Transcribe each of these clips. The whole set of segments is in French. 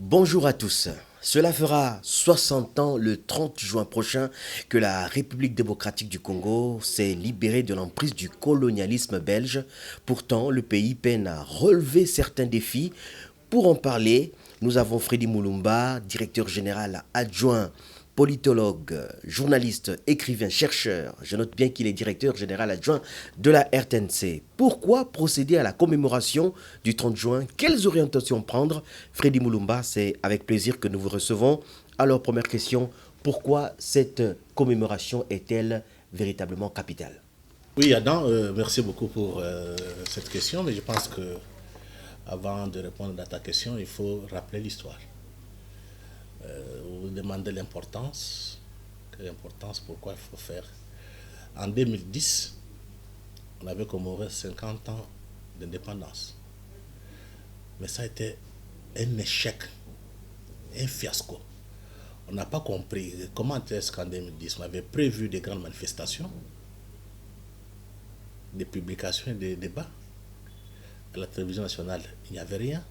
Bonjour à tous. Cela fera 60 ans le 30 juin prochain que la République démocratique du Congo s'est libérée de l'emprise du colonialisme belge. Pourtant, le pays peine à relever certains défis. Pour en parler, nous avons Freddy Moulumba, directeur général adjoint, politologue, journaliste, écrivain, chercheur. Je note bien qu'il est directeur général adjoint de la RTNC. Pourquoi procéder à la commémoration du 30 juin? Quelles orientations prendre? Freddy Moulumba, c'est avec plaisir que nous vous recevons. Alors, première question, pourquoi cette commémoration est-elle véritablement capitale? Oui, Adam, merci beaucoup pour cette question, mais je pense que avant de répondre à ta question, il faut rappeler l'histoire. Vous demandez l'importance. Quelle importance, pourquoi il faut faire. En 2010, on avait commémoré 50 ans d'indépendance. Mais ça a été un échec, un fiasco. On n'a pas compris comment est-ce qu'en 2010, on avait prévu des grandes manifestations, des publications et des débats. À la télévision nationale, il n'y avait rien.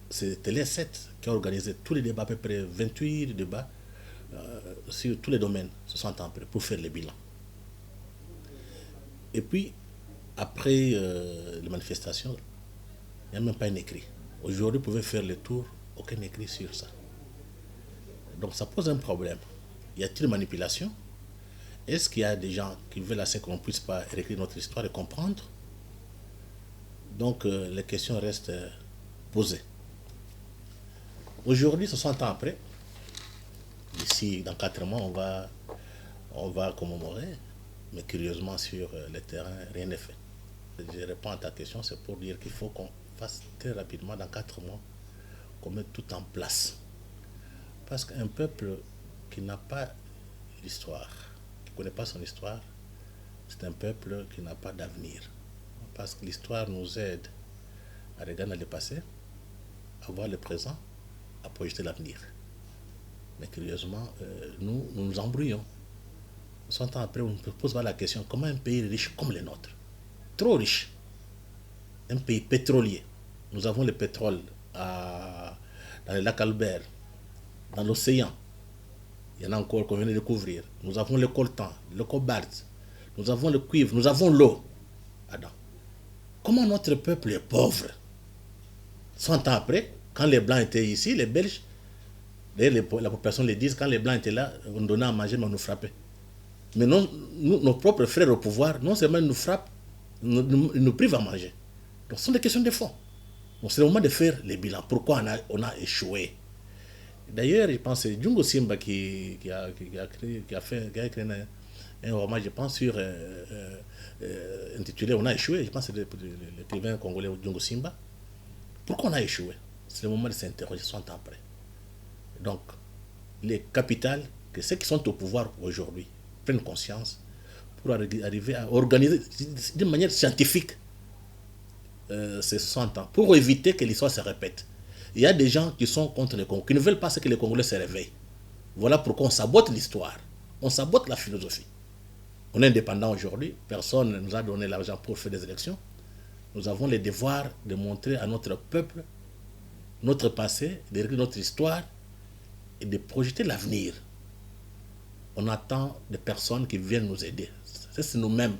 C'était les 7 qui ont organisé tous les débats, à peu près 28 débats sur tous les domaines, 60 ans après, pour faire les bilans. Et puis, après les manifestations, il n'y a même pas un écrit. Aujourd'hui, vous pouvez faire le tour, aucun écrit sur ça. Donc ça pose un problème. Y a-t-il manipulation? Est-ce qu'il y a des gens qui veulent assez qu'on ne puisse pas écrire notre histoire et comprendre? Donc les questions restent posées. Aujourd'hui, 60 ans après, d'ici dans 4 mois, on va commémorer, mais curieusement sur le terrain, rien n'est fait. Je réponds à ta question, c'est pour dire qu'il faut qu'on fasse très rapidement, dans 4 mois, qu'on mette tout en place. Parce qu'un peuple qui n'a pas l'histoire, qui ne connaît pas son histoire, c'est un peuple qui n'a pas d'avenir. Parce que l'histoire nous aide à regarder le passé, à voir le présent, à projeter l'avenir. Mais curieusement, nous nous embrouillons. 60 ans après, on peut poser la question, comment un pays riche comme le nôtre, trop riche, un pays pétrolier, nous avons le pétrole dans le lac Albert, dans l'océan, il y en a encore qu'on vient de découvrir, nous avons le coltan, le cobalt, nous avons le cuivre, nous avons l'eau. Adam, comment notre peuple est pauvre? 100 ans après, quand les Blancs étaient ici, les Belges, d'ailleurs la population le dit, quand les Blancs étaient là, on donnait à manger, mais on nous frappait. Mais non, nos propres frères au pouvoir, non seulement ils nous frappent, ils nous privent à manger. Donc ce sont des questions de fond. Donc c'est le moment de faire les bilans. Pourquoi on a échoué? D'ailleurs, je pense que c'est Djungo Simba qui a écrit un roman, je pense, intitulé On a échoué. Je pense que c'est l'écrivain congolais Djungo Simba. Pourquoi on a échoué? C'est le moment de s'interroger 60 ans après. Donc, les capitales, que ceux qui sont au pouvoir aujourd'hui prennent conscience pour arriver à organiser d'une manière scientifique ces 60 ans, pour éviter que l'histoire se répète. Il y a des gens qui sont contre le Congo, qui ne veulent pas que les Congolais se réveillent. Voilà pourquoi on sabote l'histoire, on sabote la philosophie. On est indépendant aujourd'hui, personne ne nous a donné l'argent pour faire des élections. Nous avons le devoir de montrer à notre peuple notre passé, d'écrire notre histoire et de projeter l'avenir. On attend des personnes qui viennent nous aider. C'est nous-mêmes.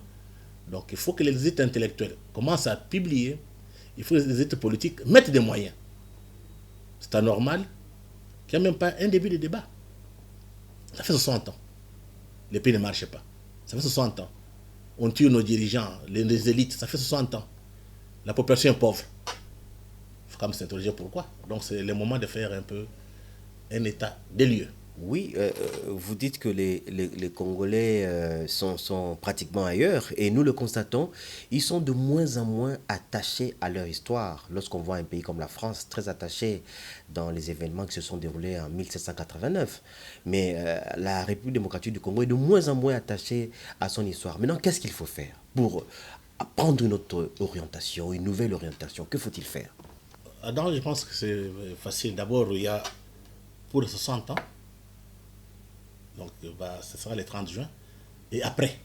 Donc il faut que les élites intellectuelles commencent à publier, il faut que les élites politiques mettent des moyens. C'est anormal qu'il n'y a même pas un début de débat. Ça fait 60 ans. Les pays ne marchent pas. Ça fait 60 ans. On tue nos dirigeants, les élites, ça fait 60 ans. La population est pauvre. Il faut quand même s'interroger pourquoi. Donc c'est le moment de faire un peu un état des lieux. Oui, vous dites que les Congolais sont pratiquement ailleurs et nous le constatons, ils sont de moins en moins attachés à leur histoire. Lorsqu'on voit un pays comme la France très attaché dans les événements qui se sont déroulés en 1789, mais la République démocratique du Congo est de moins en moins attachée à son histoire. Maintenant, qu'est-ce qu'il faut faire pour prendre une autre orientation, une nouvelle orientation? Que faut-il faire? Adam, je pense que c'est facile. D'abord, il y a pour 60 ans, donc ce sera le 30 juin. Et après,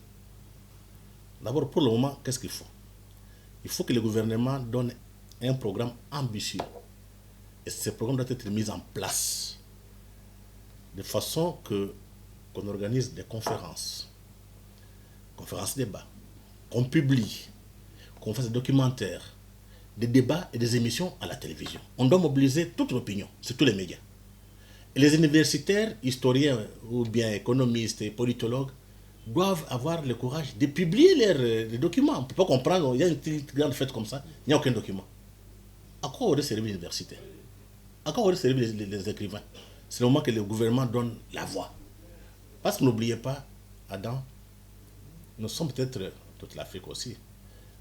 d'abord pour le moment, qu'est-ce qu'il faut? Il faut que le gouvernement donne un programme ambitieux. Et ce programme doit être mis en place de façon qu'on organise des conférences débats, qu'on publie, qu'on fasse des documentaires, des débats et des émissions à la télévision. On doit mobiliser toute l'opinion, sur tous les médias. Et les universitaires, historiens ou bien économistes et politologues doivent avoir le courage de publier les documents. On ne peut pas comprendre, il y a une grande fête comme ça, il n'y a aucun document. À quoi aurait servi l'université? À quoi auraient servi les écrivains? C'est le moment que le gouvernement donne la voix. Parce que n'oubliez pas, Adam, nous sommes peut-être toute l'Afrique aussi,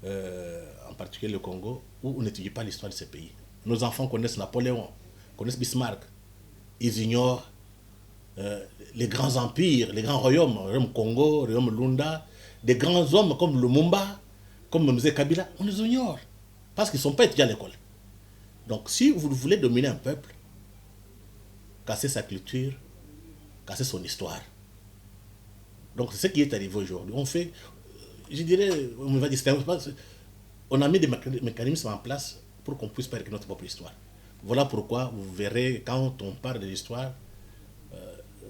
en particulier le Congo, où on n'étudie pas l'histoire de ces pays. Nos enfants connaissent Napoléon, connaissent Bismarck. Ils ignorent les grands empires, les grands royaumes, le royaume Congo, le royaume Lunda, des grands hommes comme Lumumba, comme M. Kabila, on les ignore. Parce qu'ils ne sont pas étudiés à l'école. Donc si vous voulez dominer un peuple, casser sa culture, casser son histoire. Donc c'est ce qui est arrivé aujourd'hui. On fait, je dirais, on a mis des mécanismes en place pour qu'on puisse pas écrire notre propre histoire. Voilà pourquoi vous verrez, quand on parle de l'histoire,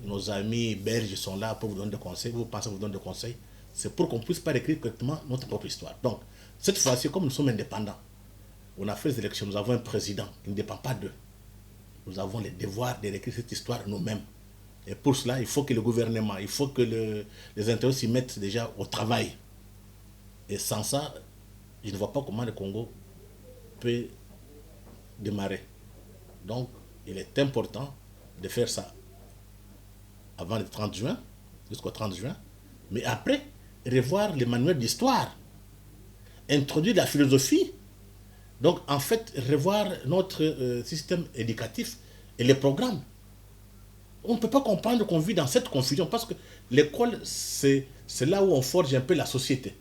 nos amis belges sont là pour vous donner des conseils, vous pensez vous donner des conseils, c'est pour qu'on puisse pas écrire correctement notre propre histoire. Donc, cette fois-ci, comme nous sommes indépendants, on a fait les élections, nous avons un président qui ne dépend pas d'eux. Nous avons le devoir de réécrire cette histoire nous-mêmes. Et pour cela, il faut que le gouvernement, il faut que les intérêts s'y mettent déjà au travail. Et sans ça, je ne vois pas comment le Congo peut démarrer. Donc, il est important de faire ça avant le 30 juin, jusqu'au 30 juin, mais après, revoir les manuels d'histoire, introduire la philosophie. Donc, en fait, revoir notre système éducatif et les programmes. On ne peut pas comprendre qu'on vit dans cette confusion parce que l'école, c'est là où on forge un peu la société.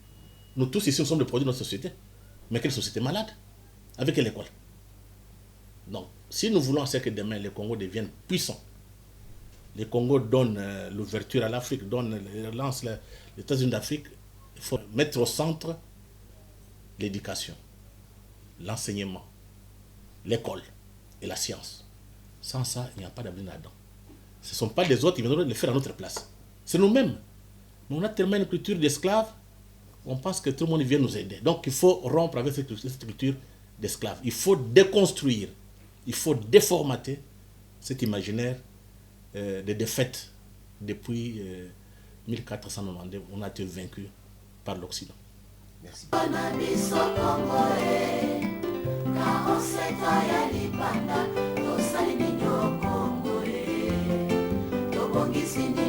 Nous tous ici, nous sommes le produit de notre société. Mais quelle société malade? Avec quelle école? Donc, si nous voulons que demain, le Congo devienne puissant, le Congo donne l'ouverture à l'Afrique, lance les États-Unis d'Afrique, il faut mettre au centre l'éducation, l'enseignement, l'école et la science. Sans ça, il n'y a pas d'avenir là-dedans. Ce ne sont pas les autres qui viendront le faire à notre place. C'est nous-mêmes. Mais on a tellement une culture d'esclaves, on pense que tout le monde vient nous aider. Donc il faut rompre avec cette culture d'esclaves. Il faut déconstruire, il faut déformater cet imaginaire de défaite depuis 1492. On a été vaincu par l'Occident. Merci. Merci.